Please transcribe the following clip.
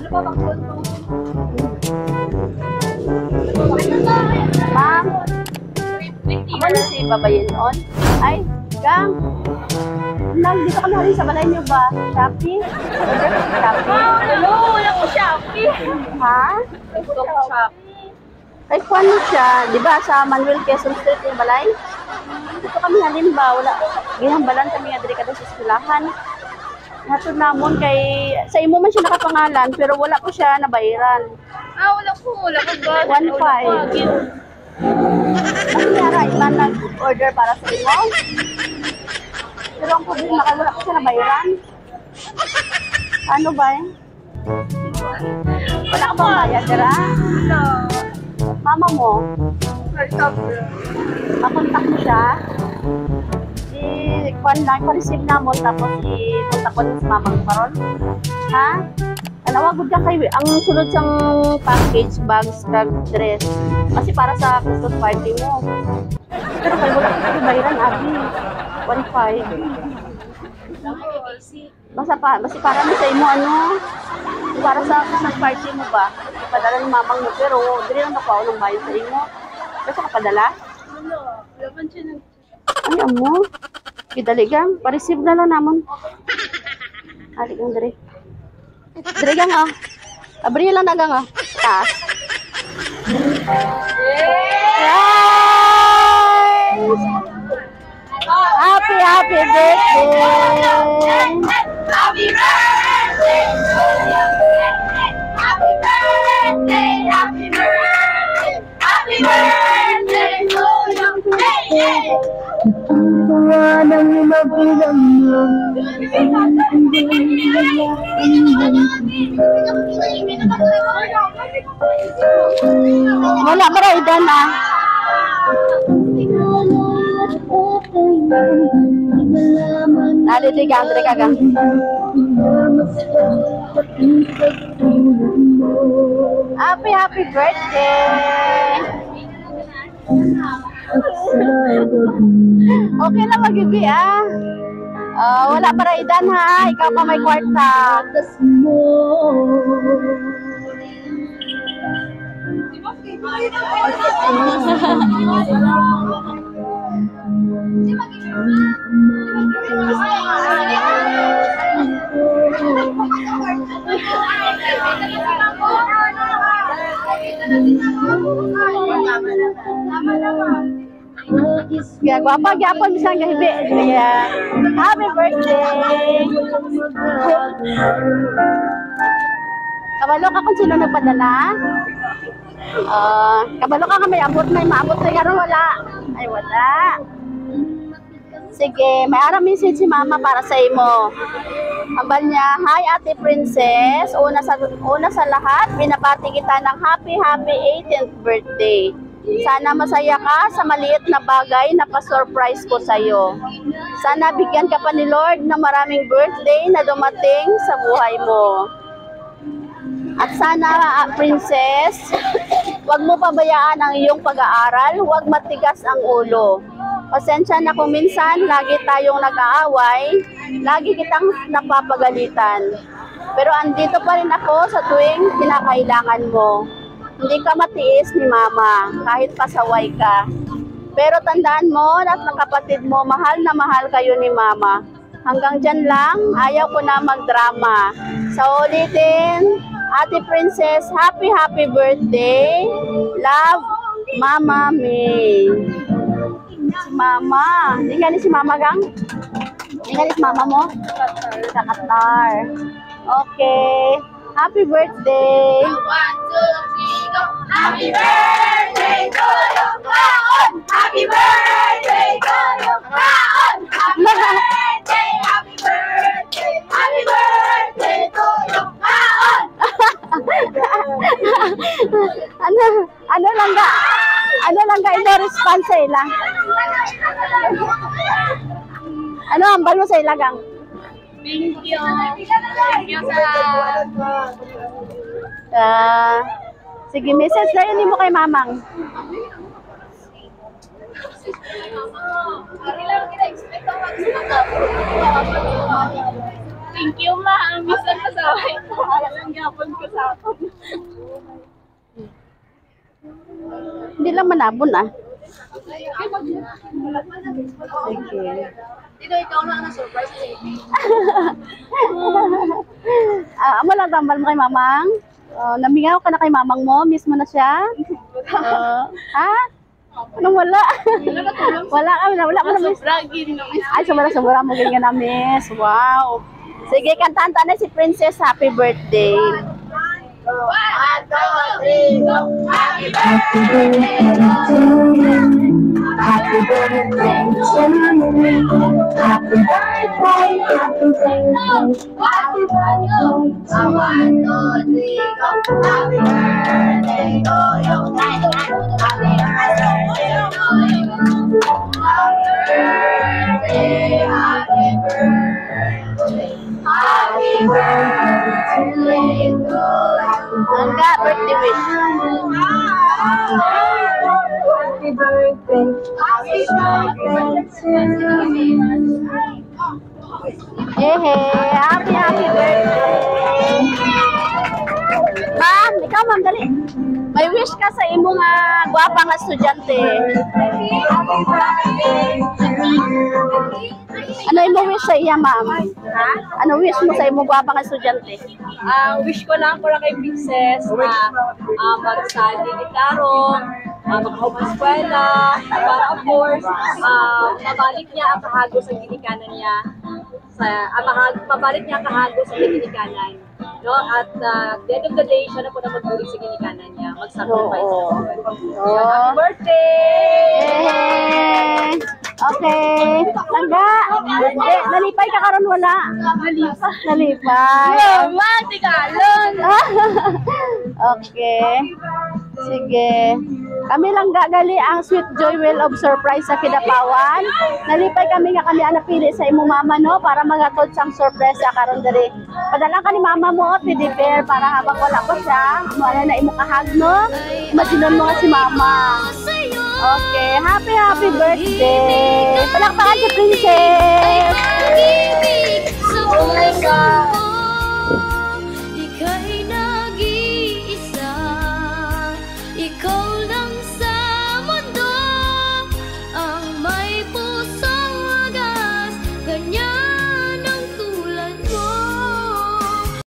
Ma'am, ako na si Babayin on. Ay, Gang. Dito kami rin sa balay niyo ba? Shopee? Shopee? Hello, wala ko Shopee. Ha? Gusto ko Shopee. Ay, kung ano siya? Di ba sa Manuel Quezon Street yung balay? Dito kami halimbawa, wala. Ginambalan kami nga diri kada sa eskwelahan. Hatod namon kay sa imo man siya nakapangalan pero wala ko siya nabayaran. Wala ko ba? 1.5. Ano yara, iba nag-order para sa imo? Pero ang problema ka, wala ko siya nabayaran. Ano ba eh? Wala ka bang bayad, dira? No. Mama mo? Sorry. Makontak mo siya? I-kwan lang, pa-receive namon tapos i-kontak ko sa mama ko karon. Ha? Tanawagod ka kay ang sunod sang package, bags, kag dress. Kasi para sa Christmas party mo. Pero kay wala ko sa bayaran, abi. 1.5. Basta para mo sa imo ano? Para sa Christmas party mo ba? Padala ni mamang mo pero dili lang ako ng bayan sa imo. Basta ka padala? Wala. Laban siya ng... Ay, amo. Kidaligang. Pa-receive na lang namon. Alik ang diri. Diri gang ah. Abri lang nagang ah. Taas. Yes! Happy birthday! Happy birthday to you! Happy birthday! Happy birthday! Happy birthday to you! Hey! Walang magulang mo. Wala ba rin idan ah? Naliligang, diri ka gang. Happy birthday! Okay lang magibi ah. Wala para idan ha. Ikaw pa may kwarta. Kaya guwapa gyapon bisang gahibi. Kaya happy birthday. Kabalo ka kung sino nagpadala? Kabalo ka may abot na maabot na karon wala. Ay wala. Sige, may ara message si mama para sa imo. Ambal niya, hi Ate Princess. Una sa lahat, binabati kita ng happy 18th birthday. Sana masaya ka sa maliit na bagay na pa-surprise ko sa iyo. Sana bigyan ka pa ni Lord ng maraming birthday na dumating sa buhay mo. At sana, Princess, huwag mo pabayaan ang iyong pag-aaral, huwag matigas ang ulo. Pasensya na kung minsan, lagi tayong nag-aaway, lagi kitang napapagalitan. Pero andito pa rin ako sa tuwing kinakailangan mo. Hindi ka matiis ni Mama, kahit pasaway ka. Pero tandaan mo at ng kapatid mo, mahal na mahal kayo ni Mama. Hanggang dyan lang, ayaw ko na magdrama. Sa ulitin, Ate Princess, happy birthday. Love, Mama May. Si Mama. Hindi nga ni si Mama gang? Hindi nga ni si Mama mo? Sa Qatar. Okay. Happy birthday. 1, 2, 3, go! Happy birthday to you! Kaon! Happy birthday to you! Kaon! Happy birthday! Happy birthday! Happy birthday to you! Kaon! Ano lang ga ito response sa ila? Ano ang balo sa ila gang? Thank you. Thank you sa... Sige, message na yun mo kay Mamang. Thank you, ma. Ang bisa kasaway ko. Ang gapon ko sa Hindi lang manabon ah. Dito, ikaw na ang surprise eh. Amo lang tambal mo kay mamang. Namingaw ka na kay mamang mo, miss mo na siya. Ha? Anong wala? Wala ka na miss. Ay, sobra mo ganyan na miss. Wow. Sige, kantahan na si Princess Happy Birthday. 1, 2, 3, go! Happy birthday to you. Happy birthday to you. Happy birthday, happy birthday. Happy birthday. 1, 2, 3, go! Happy birthday to you. Happy birthday to you. Happy birthday, happy birthday. Happy birthday to you. Angga, birthday wish. Happy birthday. Happy birthday to you. Happy birthday. Ma'am, ikaw ma'am, dali. May wish ka sa imo nga gwapa nga estudyante. Happy birthday to you. Ano imo wish sa iya, ma'am? Ha? Ano wish mo sa imo gwapa nga estudyante? Wish ko lang para kay Princess na mag-study gitaro, makapag-eskwela, para of course, mabalik niya ang kahago sa ginikanan niya. Mabalik niya ang kahago sa ginikanan. No? At the end of the day, siya na po na mag-uwi sa ginikanan niya. Mag-sacrifice. Happy birthday! Okay. Langga. Nalipay ka karon wala. Nalipay. Tigalon! Okay. Sige. Kami lang gagali ang Sweet Joy Will of Surprise sa Kidapawan. Nalipay kami nga kami napili sa imo mama no para magatod sang surprise sa karon diri. Padala ka ni mama mo at Teddy Bear para habang wala pa siya, wala na imo kahag no. Imaginon mo nga si mama. Okay, happy birthday. Palakpakan si Princess. Oh my God!